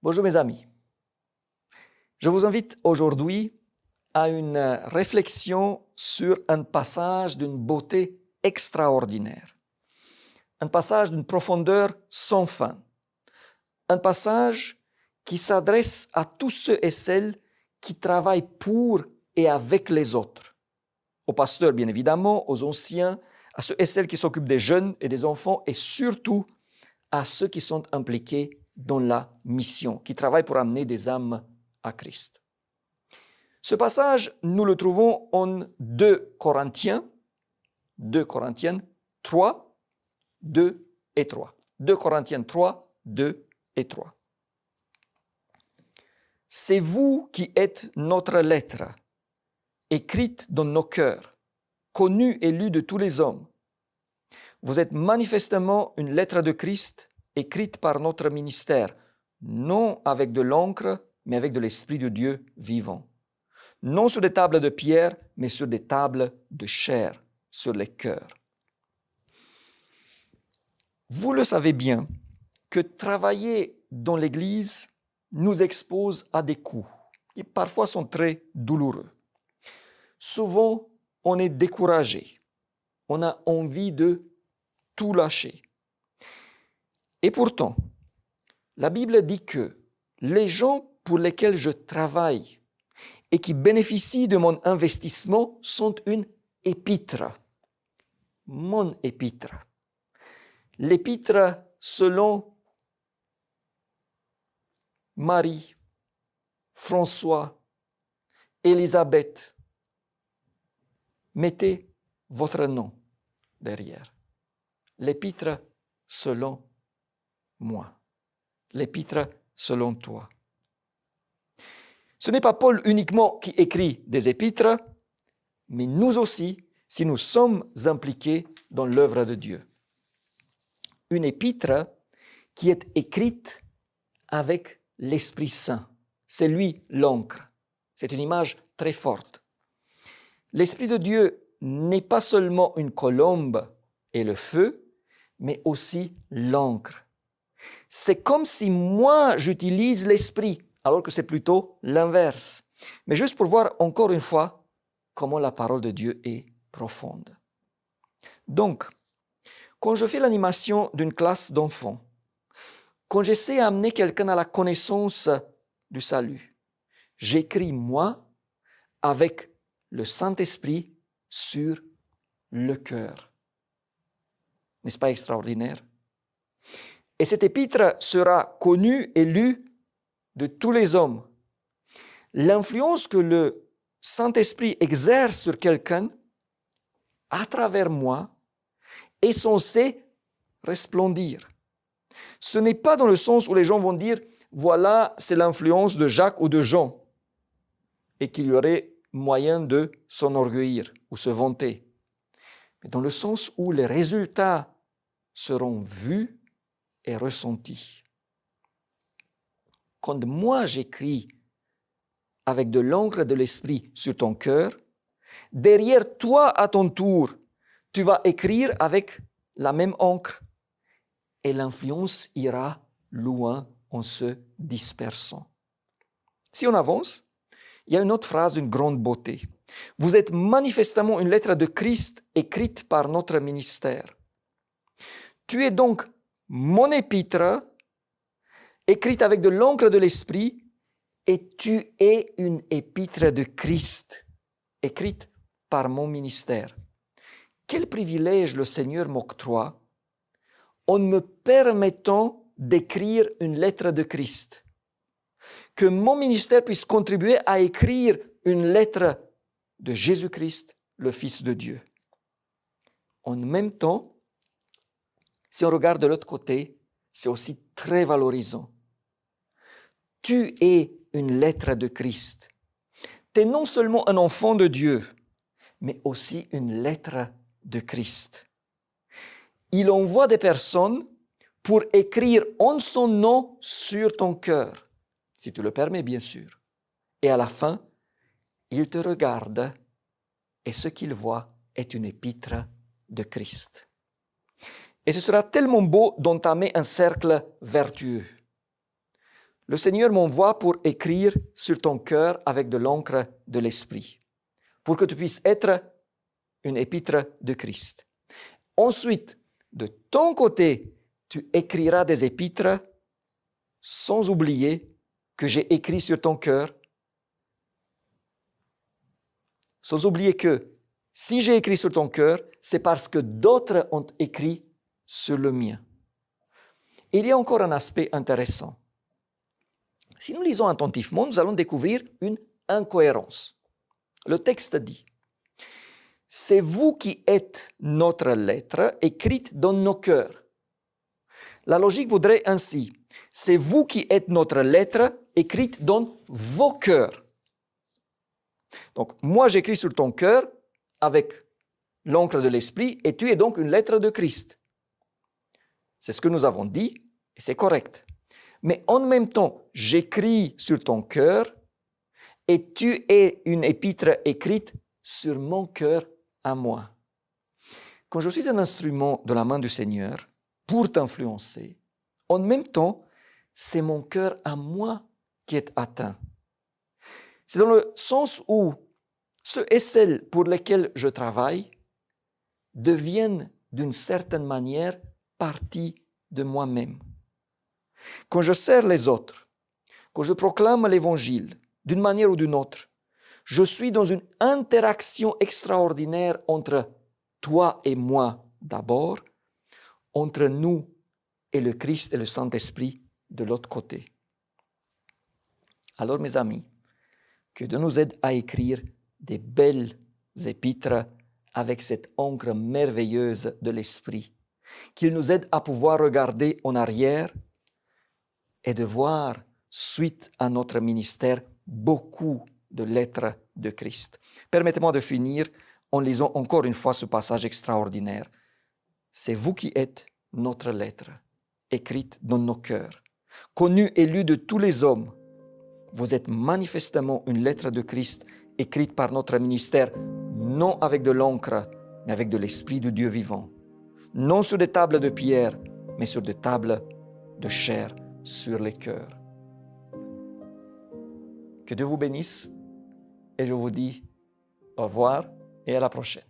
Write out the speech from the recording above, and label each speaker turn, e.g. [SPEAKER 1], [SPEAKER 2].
[SPEAKER 1] Bonjour mes amis. Je vous invite aujourd'hui à une réflexion sur un passage d'une beauté extraordinaire. Un passage d'une profondeur sans fin. Un passage qui s'adresse à tous ceux et celles qui travaillent pour et avec les autres. Aux pasteurs, bien évidemment, aux anciens, à ceux et celles qui s'occupent des jeunes et des enfants et surtout à ceux qui sont impliqués dans la mission, qui travaillent pour amener des âmes à Christ. Ce passage, nous le trouvons en 2 Corinthiens 3, 2 et 3. 2 Corinthiens 3, 2 et 3. C'est vous qui êtes notre lettre, écrite dans nos cœurs, connue et lue de tous les hommes. Vous êtes manifestement une lettre de Christ, écrite par notre ministère, non avec de l'encre, mais avec de l'Esprit de Dieu vivant. Non sur des tables de pierre, mais sur des tables de chair, sur les cœurs. Vous le savez bien que travailler dans l'Église nous expose à des coups qui parfois sont très douloureux. Souvent, on est découragé. On a envie de tout lâcher. Et pourtant, la Bible dit que les gens pour lesquels je travaille et qui bénéficient de mon investissement sont une épître. Mon épître. L'épître selon Marie, François, Élisabeth. Mettez votre nom derrière. L'épître selon moi. L'épître selon toi. Ce n'est pas Paul uniquement qui écrit des épîtres, mais nous aussi, si nous sommes impliqués dans l'œuvre de Dieu. Une épître qui est écrite avec l'Esprit Saint. C'est lui l'encre. C'est une image très forte. L'Esprit de Dieu n'est pas seulement une colombe et le feu, mais aussi l'encre. C'est comme si moi j'utilise l'Esprit, alors que c'est plutôt l'inverse. Mais juste pour voir encore une fois comment la parole de Dieu est profonde. Donc, quand je fais l'animation d'une classe d'enfants, quand j'essaie d'amener quelqu'un à la connaissance du salut, j'écris moi avec le Saint-Esprit sur le cœur. N'est-ce pas extraordinaire? Et cet épître sera connu et lu de tous les hommes. L'influence que le Saint-Esprit exerce sur quelqu'un, à travers moi, est censée resplendir. Ce n'est pas dans le sens où les gens vont dire « voilà, c'est l'influence de Jacques ou de Jean » et qu'il y aurait moyen de s'enorgueillir ou se vanter. Mais dans le sens où les résultats seront vus et ressentis. Quand moi j'écris avec de l'encre de l'Esprit sur ton cœur, derrière toi à ton tour, tu vas écrire avec la même encre et l'influence ira loin en se dispersant. Si on avance, il y a une autre phrase d'une grande beauté. Vous êtes manifestement une lettre de Christ écrite par notre ministère. Tu es donc mon épître, écrite avec de l'encre de l'Esprit, et tu es une épître de Christ, écrite par mon ministère. Quel privilège le Seigneur m'octroie en me permettant d'écrire une lettre de Christ. Que mon ministère puisse contribuer à écrire une lettre de Jésus-Christ, le Fils de Dieu. En même temps, si on regarde de l'autre côté, c'est aussi très valorisant. Tu es une lettre de Christ. Tu es non seulement un enfant de Dieu, mais aussi une lettre de Christ. Il envoie des personnes pour écrire en son nom sur ton cœur, si tu le permets bien sûr. Et à la fin, il te regarde et ce qu'il voit est une épître de Christ. Et ce sera tellement beau d'entamer un cercle vertueux. le Seigneur m'envoie pour écrire sur ton cœur avec de l'encre de l'Esprit, pour que tu puisses être une épître de Christ. Ensuite, de ton côté, tu écriras des épîtres sans oublier que j'ai écrit sur ton cœur, sans oublier que si j'ai écrit sur ton cœur, c'est parce que d'autres ont écrit sur le mien. Il y a encore un aspect intéressant. Si nous lisons attentivement, nous allons découvrir une incohérence. Le texte dit « C'est vous qui êtes notre lettre écrite dans nos cœurs. » La logique voudrait ainsi « C'est vous qui êtes notre lettre écrite dans vos cœurs. » Donc, moi j'écris sur ton cœur avec l'encre de l'Esprit et tu es donc une lettre de Christ. C'est ce que nous avons dit et c'est correct. Mais en même temps, j'écris sur ton cœur et tu es une épître écrite sur mon cœur à moi. Quand je suis un instrument de la main du Seigneur pour t'influencer, en même temps, c'est mon cœur à moi qui est atteint. C'est dans le sens où ceux et celles pour lesquels je travaille deviennent d'une certaine manière partie de moi-même. Quand je sers les autres, quand je proclame l'Évangile d'une manière ou d'une autre, je suis dans une interaction extraordinaire entre toi et moi d'abord, entre nous et le Christ et le Saint-Esprit de l'autre côté. Alors mes amis, que Dieu nous aide à écrire des belles épîtres avec cette encre merveilleuse de l'Esprit, qu'il nous aide à pouvoir regarder en arrière et de voir, suite à notre ministère, beaucoup de lettres de Christ. Permettez-moi de finir en lisant encore une fois ce passage extraordinaire. C'est vous qui êtes notre lettre, écrite dans nos cœurs, connue et lue de tous les hommes. Vous êtes manifestement une lettre de Christ écrite par notre ministère, non avec de l'encre, mais avec de l'Esprit de Dieu vivant. Non sur des tables de pierre, mais sur des tables de chair, sur les cœurs. Que Dieu vous bénisse et je vous dis au revoir et à la prochaine.